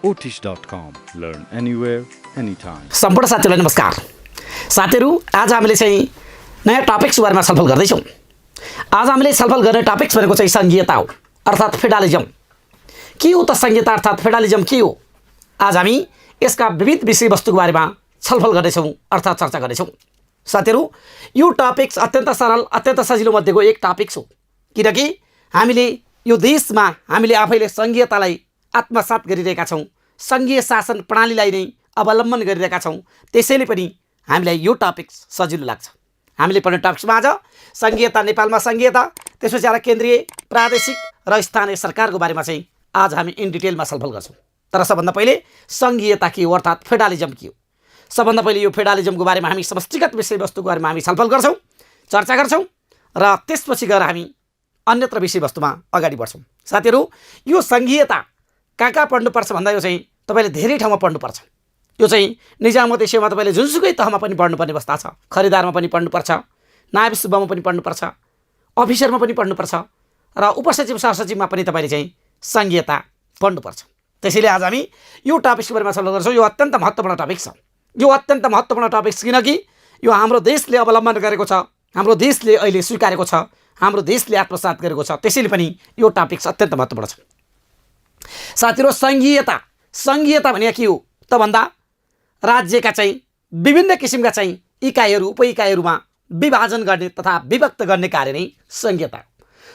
Otish.com. Learn anywhere, anytime. सम्पूर्ण साथीहरूलाई नमस्कार। साथीहरू, आज हामीले चाहिँ नयाँ टपिक्स बारेमा छलफल गर्दैछौँ। आज हामीले छलफल गर्ने टपिक्स भनेको चाहिँ संघीयता हो, अर्थात् फेडरलिजम। के हो त संघीयता अर्थात् फेडरलिजम के हो? आज हामी यसका विविध विषयवस्तुको बारेमा छलफल गर्दैछौँ अर्थात् चर्चा गर्दैछौँ। साथीहरू, यो टपिक्स अत्यन्त सरल, अत्यन्त सजिलो मध्येको एक टपिक्स हो, किनकि हामीले यो देशमा हामीले आफैले संघीयतालाई आत्मसात गरिरहेका छौँ, संघीय शासन प्रणालीलाई नै अवलम्बन गरिरहेका छौँ। त्यसैले पनि हामीलाई यो टपिक्स सजिलो लाग्छ। हामीले पढ्ने टपिक्समा आज संघीयता, नेपालमा संघीयता, त्यसपछि आएर केन्द्रीय, प्रादेशिक र स्थानीय सरकारको बारेमा चाहिँ आज हामी इन डिटेलमा छलफल गर्छौँ। तर सबभन्दा पहिले संघीयता के हो अर्थात् फेडरलिजम के हो? सबभन्दा पहिले यो फेडरलिजमको बारेमा हामी समष्टिगत विषयवस्तुको बारेमा हामी छलफल गर्छौँ, चर्चा गर्छौँ र त्यसपछि गएर हामी अन्यत्र विषयवस्तुमा अगाडि बढ्छौँ। साथीहरू, यो संघीयता कहाँ पढ्नुपर्छ भन्दा यो चाहिँ तपाईँले धेरै ठाउँमा पढ्नुपर्छ। यो चाहिँ निजामत एसियामा तपाईँले जुनसुकै तहमा पनि पढ्नुपर्ने अवस्था छ। खरिदारमा पनि पढ्नुपर्छ, नायब सुब्बामा पनि पढ्नुपर्छ, अफिसरमा पनि पढ्नुपर्छ र उपसचिव सहसचिवमा पनि तपाईँले चाहिँ संघीयता पढ्नुपर्छ। त्यसैले आज हामी यो टपिक्सको बारेमा छलफल गर्छौँ। यो अत्यन्त महत्त्वपूर्ण टपिक छ। यो अत्यन्त महत्त्वपूर्ण टपिक्स किनकि यो हाम्रो देशले अवलम्बन गरेको छ, हाम्रो देशले अहिले स्वीकारेको छ, हाम्रो देशले आत्मसात गरेको छ। त्यसैले पनि यो टपिक्स अत्यन्त महत्त्वपूर्ण छ। साथीहरू, संघीयता भने के हो त भन्दा राज्यका चाहिँ विभिन्न किसिमका चाहिँ इकाइहरू, उपइकाइहरूमा विभाजन गर्ने तथा विभक्त गर्ने कार्य नै संघीयता हो।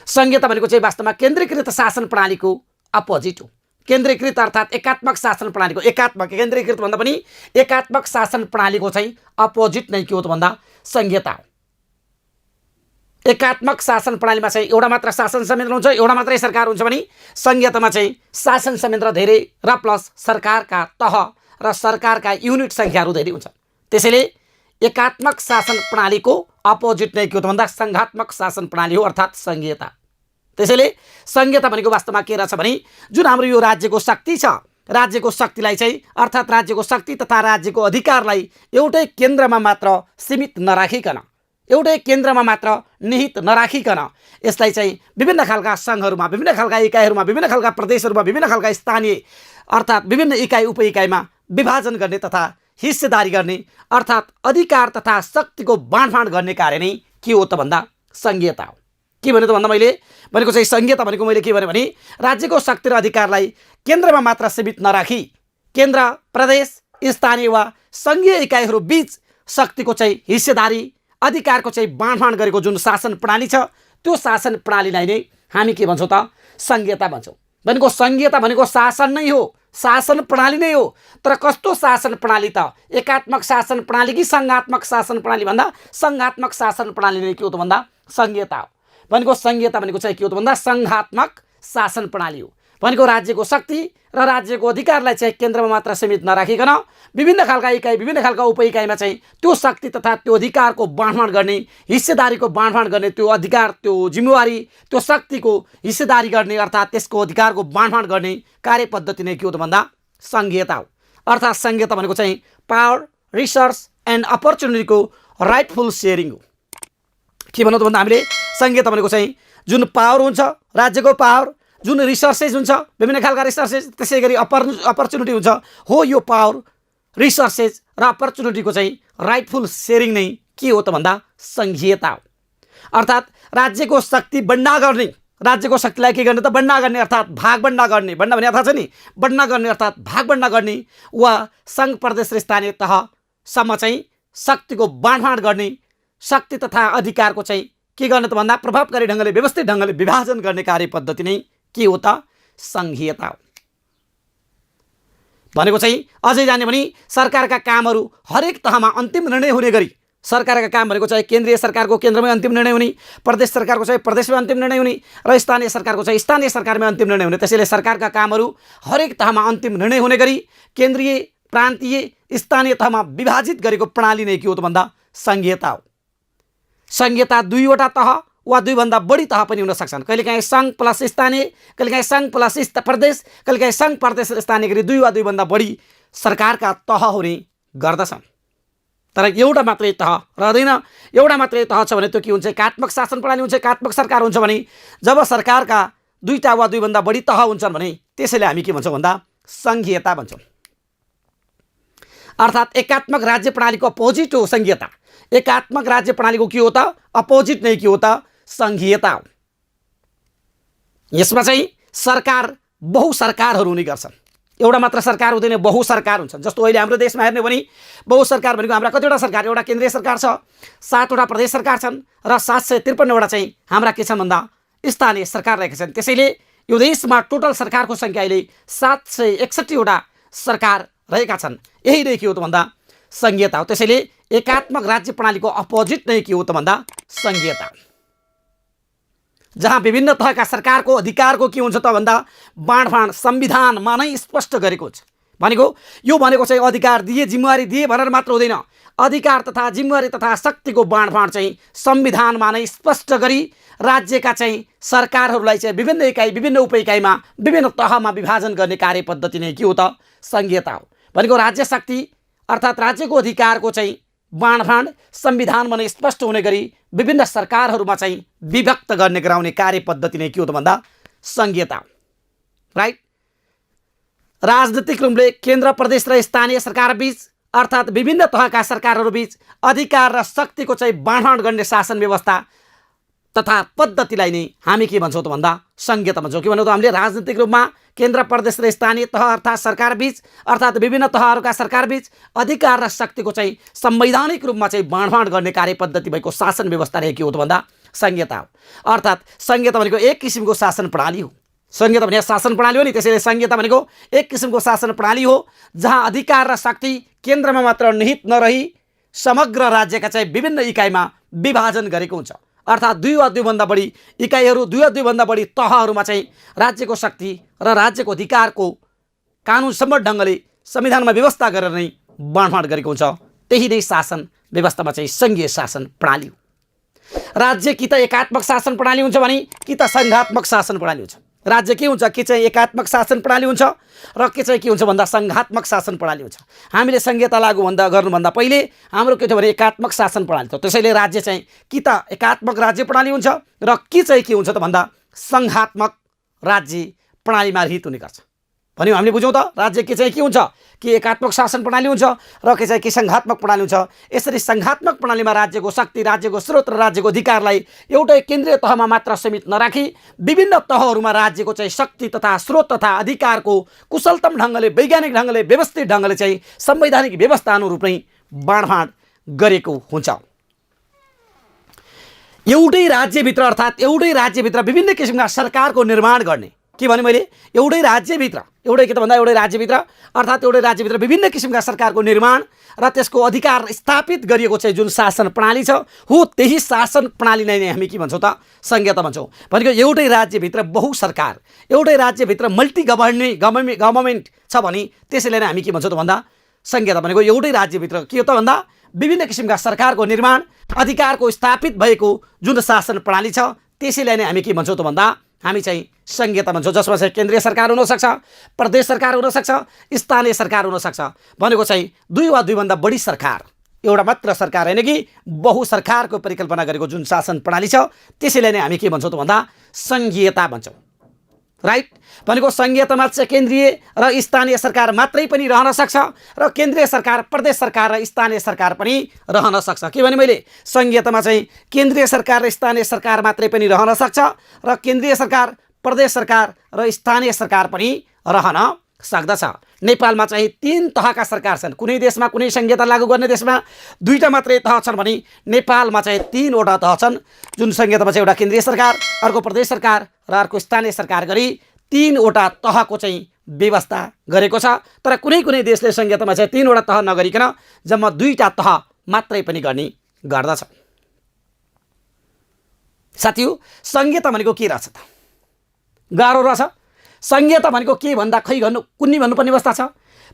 संघीयता भनेको चाहिँ वास्तवमा केन्द्रीकृत शासन प्रणालीको अपोजिट हो। केन्द्रीकृत अर्थात् एकात्मक शासन प्रणालीको, केन्द्रीकृत भन्दा पनि एकात्मक शासन प्रणालीको चाहिँ अपोजिट नै के हो त भन्दा संघीयता हो। एकात्मक शासन प्रणालीमा चाहिँ एउटा मात्र शासन संयन्त्र हुन्छ, एउटा मात्रै सरकार हुन्छ भने संघीयतामा चाहिँ शासन संयन्त्र धेरै र प्लस सरकारका तह र सरकारका युनिट सङ्ख्याहरू धेरै हुन्छ। त्यसैले एकात्मक शासन प्रणालीको अपोजिट नै के हो त भन्दा सङ्घात्मक शासन प्रणाली हो अर्थात् संघीयता। त्यसैले संघीयता भनेको वास्तवमा के रहेछ भने जुन हाम्रो यो राज्यको शक्ति छ, राज्यको शक्तिलाई चाहिँ अर्थात् राज्यको शक्ति तथा राज्यको अधिकारलाई एउटै केन्द्रमा मात्र सीमित नराखिकन, एउटै केन्द्रमा मात्र निहित नराखिकन यसलाई चाहिँ विभिन्न खालका सङ्घहरूमा, विभिन्न खालका इकाइहरूमा, विभिन्न खालका प्रदेशहरूमा, विभिन्न खालका स्थानीय अर्थात् विभिन्न इकाइ उपइकाइमा विभाजन गर्ने तथा हिस्सेदारी गर्ने अर्थात् अधिकार तथा शक्तिको बाँडफाँड गर्ने कार्य नै के हो त भन्दा संघीयता हो। के भन्यो त भन्दा मैले भनेको चाहिँ संघीयता भनेको मैले के भने राज्यको शक्ति र अधिकारलाई केन्द्रमा मात्र सीमित नराखी केन्द्र, प्रदेश, स्थानीय वा सङ्घीय इकाइहरू बीच शक्तिको चाहिँ हिस्सेदारी, अधिकारको चाहिँ बाँडफाँड गरेको जुन शासन प्रणाली छ, त्यो शासन प्रणालीलाई नै हामी के भन्छौँ त संघीयता भन्छौँ। भनेको संघीयता भनेको शासन नै हो, शासन प्रणाली नै हो। तर कस्तो शासन प्रणाली त? एकात्मक शासन प्रणाली कि सङ्घात्मक शासन प्रणाली भन्दा सङ्घात्मक शासन प्रणाली नै के हो त भन्दा संघीयता हो। भनेको संघीयता भनेको चाहिँ के हो त भन्दा सङ्घात्मक शासन प्रणाली हो। भनेको राज्यको शक्ति र राज्यको अधिकारलाई चाहिँ केन्द्रमा मात्र सीमित नराखिकन विभिन्न खालका इकाइ, विभिन्न खालका उपइकाइमा चाहिँ त्यो शक्ति तथा त्यो अधिकारको बाँडफाँड गर्ने, हिस्सेदारीको बाँडफाँड गर्ने, त्यो अधिकार, त्यो जिम्मेवारी, त्यो शक्तिको हिस्सेदारी गर्ने अर्थात् त्यसको अधिकारको बाँडफाँड गर्ने कार्य पद्धति नै के हो त भन्दा संघीयता हो। अर्थात् संघीयता भनेको चाहिँ पावर, रिसोर्स एन्ड अपर्च्युनिटीको राइटफुल सेयरिङ हो। के भन्नु त भन्दा हामीले संघीयता भनेको चाहिँ जुन पावर हुन्छ, राज्यको पावर, जुन रिसोर्सेस हुन्छ, विभिन्न खालका रिसोर्सेस, त्यसै गरी अपर्च्युनिटी हुन्छ, हो यो पावर, रिसोर्सेस र अपर्च्युनिटीको चाहिँ राइटफुल सेयरिङ नै के हो त भन्दा संघीयता हो। अर्थात् राज्यको शक्ति बन्डा गर्ने, राज्यको शक्तिलाई के गर्ने त बन्डा गर्ने अर्थात् भागबन्डा गर्ने, बन्डा भने थाहा छ नि, बन्डा गर्ने अर्थात् भागबन्डा गर्ने वा सङ्घ, प्रदेश र स्थानीय तहसम्म चाहिँ शक्तिको बाँडफाँड गर्ने, शक्ति तथा अधिकारको चाहिँ के गर्ने त भन्दा प्रभावकारी ढङ्गले, व्यवस्थित ढङ्गले विभाजन गर्ने कार्य पद्धति नै के हो त संघीयता हो। भनेको चाहिँ अझै जाने भने सरकारका कामहरू हरेक तहमा अन्तिम निर्णय हुने गरी, सरकारका काम भनेको चाहिँ केन्द्रीय सरकारको केन्द्रमै अन्तिम निर्णय हुने, प्रदेश सरकारको चाहिँ प्रदेशमै अन्तिम निर्णय हुने र स्थानीय सरकारको चाहिँ स्थानीय सरकारमै अन्तिम निर्णय हुने। त्यसैले सरकारका कामहरू हरेक तहमा अन्तिम निर्णय हुने गरी केन्द्रीय, प्रान्तीय, स्थानीय तहमा विभाजित गरेको प्रणाली नै के हो त भन्दा संघीयता हो। संघीयता दुईवटा तह वा दुईभन्दा बढी तह पनि हुन सक्छन्। कहिलेकाहीँ सङ्घ प्लस स्थानीय, कहिलेकाहीँ सङ्घ प्लस प्रदेश, कहिलेकाहीँ सङ्घ, प्रदेश र स्थानीय गरी दुई वा दुईभन्दा बढी सरकारका तह हुने गर्दछन्। तर एउटा मात्रै तह रहँदैन। एउटा मात्रै तह छ भने त्यो के हुन्छ? एकात्मक शासन प्रणाली हुन्छ, एकात्मक सरकार हुन्छ। भने जब सरकारका दुईटा वा दुईभन्दा बढी तह हुन्छन् भने त्यसैले हामी के भन्छौँ भन्दा सङ्घीयता भन्छौँ। अर्थात् एकात्मक राज्य प्रणालीको अपोजिट हो सङ्घीयता। एकात्मक राज्य प्रणालीको के हो त? अपोजिट नै के हो त? सङ्घीयता हो। यसमा चाहिँ सरकार बहुसरकारहरू हुने गर्छन्। एउटा मात्र सरकार हुँदैन, बहु सरकार हुन्छन्। जस्तो अहिले हाम्रो देशमा हेर्ने भने बहु सरकार भनेको हाम्रा कतिवटा सरकार? एउटा केन्द्रीय सरकार छ, 7वटा प्रदेश सरकार छन् र 753वटा चाहिँ हाम्रा के छन् भन्दा स्थानीय सरकार रहेका छन्। त्यसैले यो देशमा टोटल सरकारको सङ्ख्या अहिले 761वटा सरकार रहेका छन्। यही नै के हो त भन्दा सङ्घीयता हो। त्यसैले एकात्मक राज्य प्रणालीको अपोजिट नै के हो त भन्दा सङ्घीयता, जहाँ विभिन्न तहका सरकारको अधिकारको के हुन्छ त भन्दा बाँडफाँड संविधानमा नै स्पष्ट गरेको हुन्छ। भनेको यो भनेको चाहिँ अधिकार दिए जिम्मेवारी दिए भनेर मात्र हुँदैन। अधिकार तथा जिम्मेवारी तथा शक्तिको बाँडफाँड चाहिँ संविधानमा नै स्पष्ट गरी राज्यका चाहिँ सरकारहरूलाई चाहिँ विभिन्न इकाइ विभिन्न उपइकाइमा विभिन्न तहमा विभाजन गर्ने कार्यपद्धति नै के हो त? सङ्घीयता हो। भनेको राज्य शक्ति अर्थात् राज्यको अधिकारको चाहिँ बाँडफाँड संविधानमा नै स्पष्ट हुने गरी विभिन्न सरकारहरूमा चाहिँ विभक्त गर्ने गराउने कार्यपद्धति नै के हो त भन्दा सङ्घीयता, राइट। राजनीतिक रूपले केन्द्र प्रदेश र स्थानीय सरकार बीच अर्थात् विभिन्न तहका सरकारहरू बीच अधिकार र शक्तिको चाहिँ बाँडफाँड गर्ने शासन व्यवस्था तथा पद्धतिलाई नै हामी के भन्छौँ त भन्दा सङ्घीयता भन्छौँ। के भन्नु त? हामीले राजनीतिक रूपमा केन्द्र प्रदेश र स्थानीय तह अर्थात् सरकार बीच अर्थात् विभिन्न तहहरूका सरकार बीच अधिकार र शक्तिको चाहिँ संवैधानिक रूपमा चाहिँ बाँडफाँड गर्ने कार्यपद्धति भएको शासन व्यवस्था नै के हो त भन्दा सङ्घीयता हो। अर्थात् सङ्घीयता भनेको एक किसिमको शासन प्रणाली हो। सङ्घीयता भनेको शासन प्रणाली हो नि, त्यसैले सङ्घीयता भनेको एक किसिमको शासन प्रणाली हो जहाँ अधिकार र शक्ति केन्द्रमा मात्र निहित नरही समग्र राज्यका चाहिँ विभिन्न इकाइमा विभाजन गरेको हुन्छ। अर्थात् 2 वा 2 भन्दा बढी इकाइहरू 2 वा 2 भन्दा बढी तहहरूमा चाहिँ राज्यको शक्ति र राज्यको अधिकारको कानुनसम्मत ढङ्गले संविधानमा व्यवस्था गरेर नै बाँडफाँड गरेको हुन्छ। त्यही नै शासन व्यवस्थामा चाहिँ सङ्घीय शासन प्रणाली हो। राज्य कि त एकात्मक शासन प्रणाली हुन्छ भने कि त सङ्घात्मक शासन प्रणाली हुन्छ। राज्य के हुन्छ? कि चाहिँ एकात्मक शासन प्रणाली हुन्छ र के चाहिँ के हुन्छ भन्दा सङ्घात्मक शासन प्रणाली हुन्छ। हामीले सङ्घीयता लागू गर्नुभन्दा पहिले हाम्रो के थियो भने एकात्मक शासन प्रणाली थियो। त्यसैले राज्य चाहिँ कि त एकात्मक राज्य प्रणाली हुन्छ र कि चाहिँ के हुन्छ त भन्दा सङ्घात्मक राज्य प्रणालीमा रहित हुने गर्छ। भन्यो हामीले बुझौँ त? राज्य के चाहिँ के हुन्छ? कि एकात्मक शासन प्रणाली हुन्छ र के चाहिँ कि सङ्घात्मक प्रणाली हुन्छ। यसरी सङ्घात्मक प्रणालीमा राज्यको शक्ति, राज्यको स्रोत र राज्यको अधिकारलाई एउटै केन्द्रीय तहमा मात्र सीमित नराखी विभिन्न तहहरूमा राज्यको चाहिँ शक्ति तथा स्रोत तथा अधिकारको कुशलतम ढङ्गले वैज्ञानिक ढङ्गले व्यवस्थित ढङ्गले चाहिँ संवैधानिक व्यवस्था अनुरूप नै बाँडफाँड गरेको हुन्छ। एउटै राज्यभित्र अर्थात् एउटै राज्यभित्र विभिन्न किसिमका सरकारको निर्माण गर्ने। के भने मैले? एउटै राज्यभित्र एउटै के त भन्दा एउटै राज्यभित्र अर्थात् एउटै राज्यभित्र विभिन्न किसिमका सरकारको निर्माण र त्यसको अधिकार स्थापित गरिएको चाहिँ जुन शासन प्रणाली छ हो त्यही शासन प्रणाली नै हामी के भन्छौँ त? सङ्घीयता भन्छौँ। भनेको एउटै राज्यभित्र बहु सरकार, एउटै राज्यभित्र मल्टी गभर्मेन्ट छ भने त्यसैले नै हामी के भन्छौँ त भन्दा सङ्घीयता। भनेको एउटै राज्यभित्र के हो त भन्दा विभिन्न किसिमका सरकारको निर्माण अधिकारको स्थापित भएको जुन शासन प्रणाली छ त्यसैलाई नै हामी के भन्छौँ त भन्दा हामी चाहिँ सङ्घीयता भन्छौँ। जसमा चाहिँ केन्द्रीय सरकार हुनसक्छ, प्रदेश सरकार हुनसक्छ, स्थानीय सरकार हुनसक्छ। भनेको चाहिँ 2 वा 2 भन्दा बढी सरकार, एउटा मात्र सरकार होइन कि बहु सरकारको परिकल्पना गरेको जुन शासन प्रणाली छ त्यसैलाई नै हामी के भन्छौँ त भन्दा सङ्घीयता भन्छौँ, राइट। भनेको सङ्घीयतामा चाहिँ केन्द्रीय र स्थानीय सरकार मात्रै पनि रहन सक्छ र केन्द्रीय सरकार, प्रदेश सरकार र स्थानीय सरकार पनि रहन सक्छ। के भने मैले? सङ्घीयतामा चाहिँ केन्द्रीय सरकार र स्थानीय सरकार मात्रै पनि रहन सक्छ र केन्द्रीय सरकार, प्रदेश सरकार र स्थानीय सरकार पनि रहन सक्दछ। नेपालमा चाहिँ 3 तहका सरकार छन्। कुनै देशमा, कुनै सङ्घीयता लागू गर्ने देशमा 2टा मात्रै तह छन् भने नेपालमा चाहिँ 3वटा तह छन्। जुन सङ्घीयतामा चाहिँ एउटा केन्द्रीय सरकार, अर्को प्रदेश सरकार र अर्को स्थानीय सरकार गरी 3वटा तहको चाहिँ व्यवस्था गरेको छ। तर कुनै कुनै देशले सङ्घीयतामा चाहिँ 3वटा तह नगरिकन जम्मा 2टा तह मात्रै पनि गर्ने गर्दछ। साथीहरु, सङ्घीयता भनेको के रहेछ त? गाह्रो रहेछ। सङ्घीयता भनेको के भन्दा खै कुन्नी भन्नुपर्ने अवस्था छ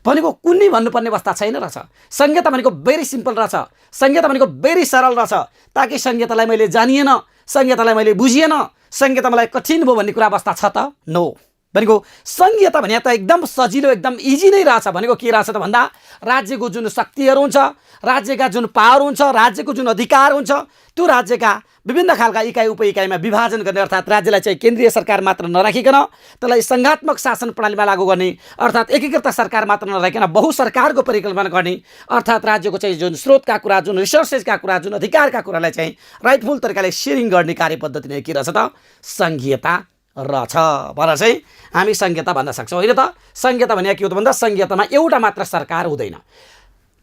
भनेको कुन्नी भन्नुपर्ने अवस्था छैन रहेछ। सङ्घीयता भनेको भेरी सिम्पल रहेछ। सङ्घीयता भनेको भेरी सरल रहेछ। ताकि सङ्घीयतालाई मैले जानिएन, सङ्घीयतालाई मैले बुझिएन, सङ्घीयता मलाई कठिन भयो भन्ने कुरा अवस्था छ त? नो, भनेको सङ्घीयता भने त एकदम सजिलो एकदम इजी नै रहेछ। भनेको के रहेछ त भन्दा राज्यको जुन शक्तिहरू हुन्छ, राज्यका जुन पावर हुन्छ, राज्यको जुन अधिकार हुन्छ, त्यो राज्यका विभिन्न खालका इकाइ उपइकाइमा विभाजन गर्ने, अर्थात् राज्यलाई चाहिँ केन्द्रीय सरकार मात्र नराखिकन त्यसलाई सङ्घात्मक शासन प्रणालीमा लागू गर्ने, अर्थात् एकीकृत सरकार मात्र नराखिकन बहुसरकारको परिकल्पना गर्ने, अर्थात् राज्यको चाहिँ जुन स्रोतका कुरा, जुन रिसोर्सेसका कुरा, जुन अधिकारका कुरालाई चाहिँ राइटफुल तरिकाले सेयरिङ गर्ने कार्यपद्धति नै के रहेछ त सङ्घीयता रहेछ भनेर चाहिँ हामी सङ्घीयता भन्न सक्छौँ। होइन त सङ्घीयता भने के हो त भन्दा सङ्घीयतामा एउटा मात्र सरकार हुँदैन।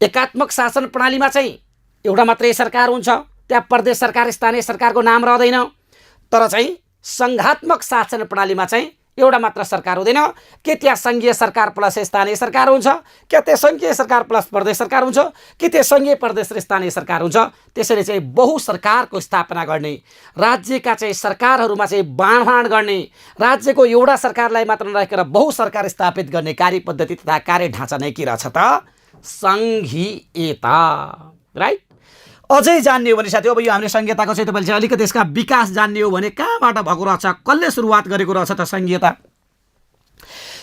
एकात्मक शासन प्रणालीमा चाहिँ एउटा मात्रै सरकार हुन्छ, त्यहाँ प्रदेश सरकार स्थानीय सरकारको नाम रहँदैन। तर चाहिँ सङ्घात्मक शासन प्रणालीमा चाहिँ एउटा मात्र सरकार हुँदैन। के त्यहाँ सङ्घीय सरकार प्लस स्थानीय सरकार हुन्छ, क्या त्यहाँ सङ्घीय सरकार प्लस प्रदेश सरकार हुन्छ, कि त्यहाँ सङ्घीय प्रदेश र स्थानीय सरकार हुन्छ। त्यसैले चाहिँ बहु सरकारको स्थापना गर्ने, राज्यका चाहिँ सरकारहरूमा चाहिँ बाँडफाँड गर्ने, राज्यको एउटा सरकारलाई मात्र नराखेर बहु सरकार स्थापित गर्ने कार्यपद्धति तथा कार्य ढाँचा नै के रहेछ त सङ्घीयता। राइट। अझै जान्ने हो भने साथी अब यो हामीले सङ्घीयताको चाहिँ तपाईँले चाहिँ अलिकति यसका विकास जान्ने हो भने कहाँबाट भएको रहेछ, कसले सुरुवात गरेको रहेछ त सङ्घीयता।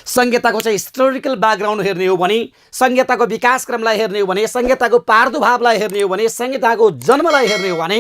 सङ्घीयताको चाहिँ हिस्टोरिकल ब्याकग्राउन्ड हेर्ने हो भने, सङ्घीयताको विकासक्रमलाई हेर्ने हो भने, सङ्घीयताको प्रादुर्भावलाई हेर्ने हो भने, सङ्घीयताको जन्मलाई हेर्ने हो भने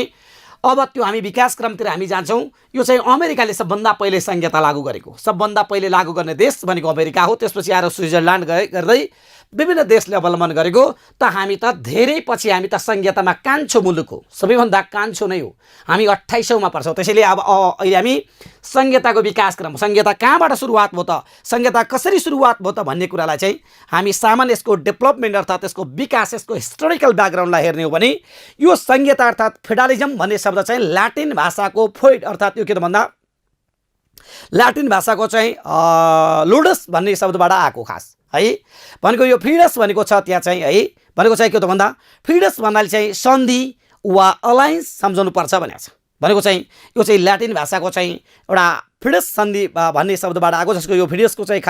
अब त्यो हामी विकासक्रमतिर हामी जान्छौँ। यो चाहिँ अमेरिकाले सबभन्दा पहिले सङ्घीयता लागू गरेको, सबभन्दा पहिले लागू गर्ने देश भनेको अमेरिका हो। त्यसपछि आएर स्विजरल्यान्ड गर्दै विभिन्न देशले अवलम्बन गरेको। त हामी त धेरै पछि हामी त सङ्घीयतामा कान्छो मुलुक हो, सबैभन्दा कान्छो नै हो, हामी 28औँमा पर्छौँ। त्यसैले अब अहिले हामी सङ्घीयताको विकासक्रम, सङ्घीयता कहाँबाट सुरुवात भयो त, सङ्घीयता कसरी सुरुवात भयो त भन्ने कुरालाई चाहिँ हामी सामान्य यसको डेभलपमेन्ट अर्थात् यसको विकास, यसको हिस्टोरिकल ब्याकग्राउन्डलाई हेर्ने हो भने यो सङ्घीयता अर्थात् फेडरलिजम भन्ने शब्द चाहिँ ल्याटिन भाषाको फोइड अर्थात् यो के त भन्दा ल्याटिन भाषाको चाहिँ लुडस भन्ने शब्दबाट आएको खास है। भनेको यो फिडस भनेको छ त्यहाँ चाहिँ है, भनेको चाहिँ के त भन्दा फिडस भन्नाले चाहिँ सन्धि वा अलायन्स सम्झाउनुपर्छ भनेको छ। भनेको चाहिँ यो चाहिँ ल्याटिन भाषाको चाहिँ एउटा फिडस सन्धि भन्ने शब्दबाट आएको, जसको यो फिडसको चाहिँ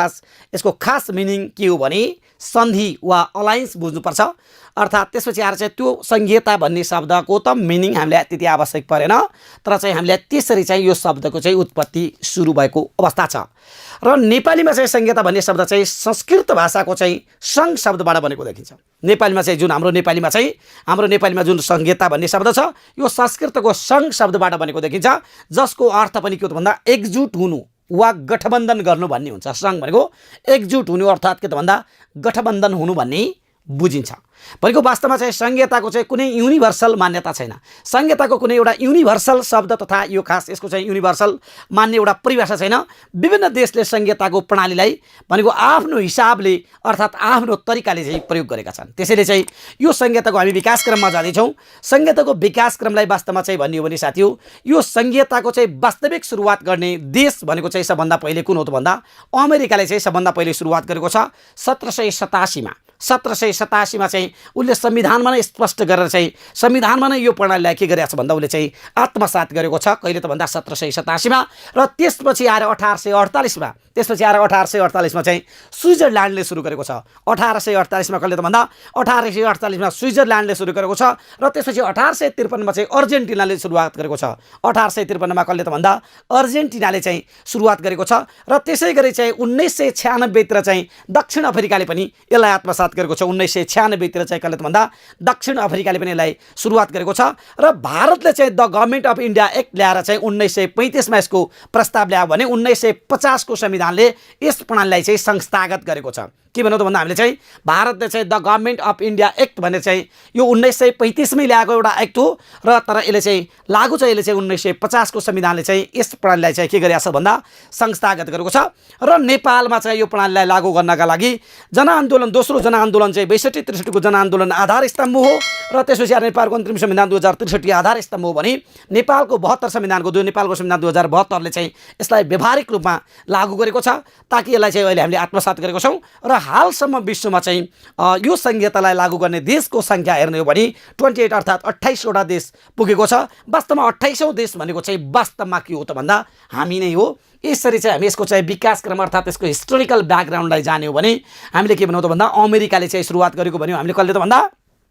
यसको खास मिनिङ के हो भने सन्धि वा अलायन्स बुझ्नुपर्छ। अर्थात् त्यसपछि आएर चाहिँ त्यो सङ्घीयता भन्ने शब्दको त मिनिङ हामीलाई त्यति आवश्यक परेन, तर चाहिँ हामीलाई त्यसरी चाहिँ यो शब्दको चाहिँ उत्पत्ति सुरु भएको अवस्था छ। र नेपालीमा चाहिँ सङ्घीयता भन्ने शब्द चाहिँ संस्कृत भाषाको चाहिँ सङ्घ शब्दबाट बनेको देखिन्छ। नेपालीमा चाहिँ जुन हाम्रो नेपालीमा जुन सङ्घीयता भन्ने शब्द छ यो संस्कृतको सङ्घ शब्दबाट बनेको देखिन्छ, जसको अर्थ पनि के हो त भन्दा एकजुट हुनु वा गठबन्धन गर्नु भन्ने हुन्छ। सङ्घ भनेको एकजुट हुनु अर्थात् के त भन्दा गठबन्धन हुनु भन्ने बुझिन्छ। भनेको वास्तवमा चाहिँ सङ्घीयताको चाहिँ कुनै युनिभर्सल मान्यता छैन। सङ्घीयताको कुनै एउटा युनिभर्सल शब्द तथा यो खास यसको चाहिँ युनिभर्सल मान्ने एउटा परिभाषा छैन। विभिन्न देशले सङ्घीयताको प्रणालीलाई भनेको आफ्नो हिसाबले अर्थात् आफ्नो तरिकाले चाहिँ प्रयोग गरेका छन्। त्यसैले चाहिँ यो सङ्घीयताको हामी विकासक्रममा जाँदैछौँ। सङ्घीयताको विकासक्रमलाई वास्तवमा चाहिँ भन्ने हो भने साथी हो यो सङ्घीयताको चाहिँ वास्तविक सुरुवात गर्ने देश भनेको चाहिँ सबभन्दा पहिले कुन हो त भन्दा अमेरिकाले चाहिँ सबभन्दा पहिले सुरुवात गरेको छ 1787मा। 1787मा चाहिँ उसले संविधानमा नै स्पष्ट गरेर चाहिँ संविधानमा नै यो प्रणालीलाई के गरेको छ भन्दा उसले चाहिँ आत्मसात गरेको छ। कहिले त भन्दा 1787मा र त्यसपछि आएर 1848मा चाहिँ स्विजरल्यान्डले सुरु गरेको छ। 1848मा कहिले त भन्दा 1848मा स्विजरल्यान्डले सुरु गरेको छ र त्यसपछि 1853मा चाहिँ अर्जेन्टिनाले सुरुवात गरेको छ। 1853मा कहिले त भन्दा अर्जेन्टिनाले चाहिँ सुरुवात गरेको छ र त्यसै गरी चाहिँ 1996 तिर चाहिँ दक्षिण अफ्रिकाले पनि यसलाई आत्मसात गरेको छ। 1996 तिर चाहिँ कहिले त भन्दा दक्षिण अफ्रिकाले पनि यसलाई सुरुवात गरेको छ र भारतले चाहिँ the government of India act ल्याएर चाहिँ 1935मा यसको प्रस्ताव ल्यायो भने 1950 को संविधानले यस प्रणालीलाई चाहिँ संस्थागत गरेको छ। के भन्नु त भन्दा हामीले चाहिँ भारतले चाहिँ the government of India act भन्ने चाहिँ यो 1935मै ल्याएको एउटा एक्ट हो र तर यसले चाहिँ लागू चाहिँ यसले चाहिँ 1950 को संविधानले चाहिँ यस प्रणालीलाई चाहिँ के गरेको छ भन्दा संस्थागत गरेको छ। र नेपालमा चाहिँ यो प्रणालीलाई लागू गर्नका लागि जनआन्दोलन दोस्रो जनआन्दोलन चाहिँ 62-63 को जनआन्दोलन आधार स्तम्भ हो र त्यसपछि नेपालको अन्तरिम संविधान 2063 आधार स्तम्भ हो भने नेपालको 72 संविधानको नेपालको संविधान 2072 ले चाहिँ यसलाई व्यावहारिक रूपमा लागू गरेको छ ताकि यसलाई चाहिँ अहिले हामीले आत्मसात गरेको छौँ। र हालसम्म विश्वमा चाहिँ यो संहितालाई लागू गर्ने देशको संख्या हेर्ने हो भने 28 अर्थात् 28 वटा देश पुगेको छ। वास्तवमा 28औं देश भनेको चाहिँ वास्तवमा के हो त भन्दा हामी नै हो। यसरी चाहिँ हामी यसको चाहिँ विकासक्रम अर्थात् यसको हिस्टोरिकल ब्याकग्राउन्डलाई जान्यो भने हामीले के भन्नु त भन्दा अमेरिकाले चाहिँ सुरुवात गरेको भन्यो हामीले कहिले त भन्दा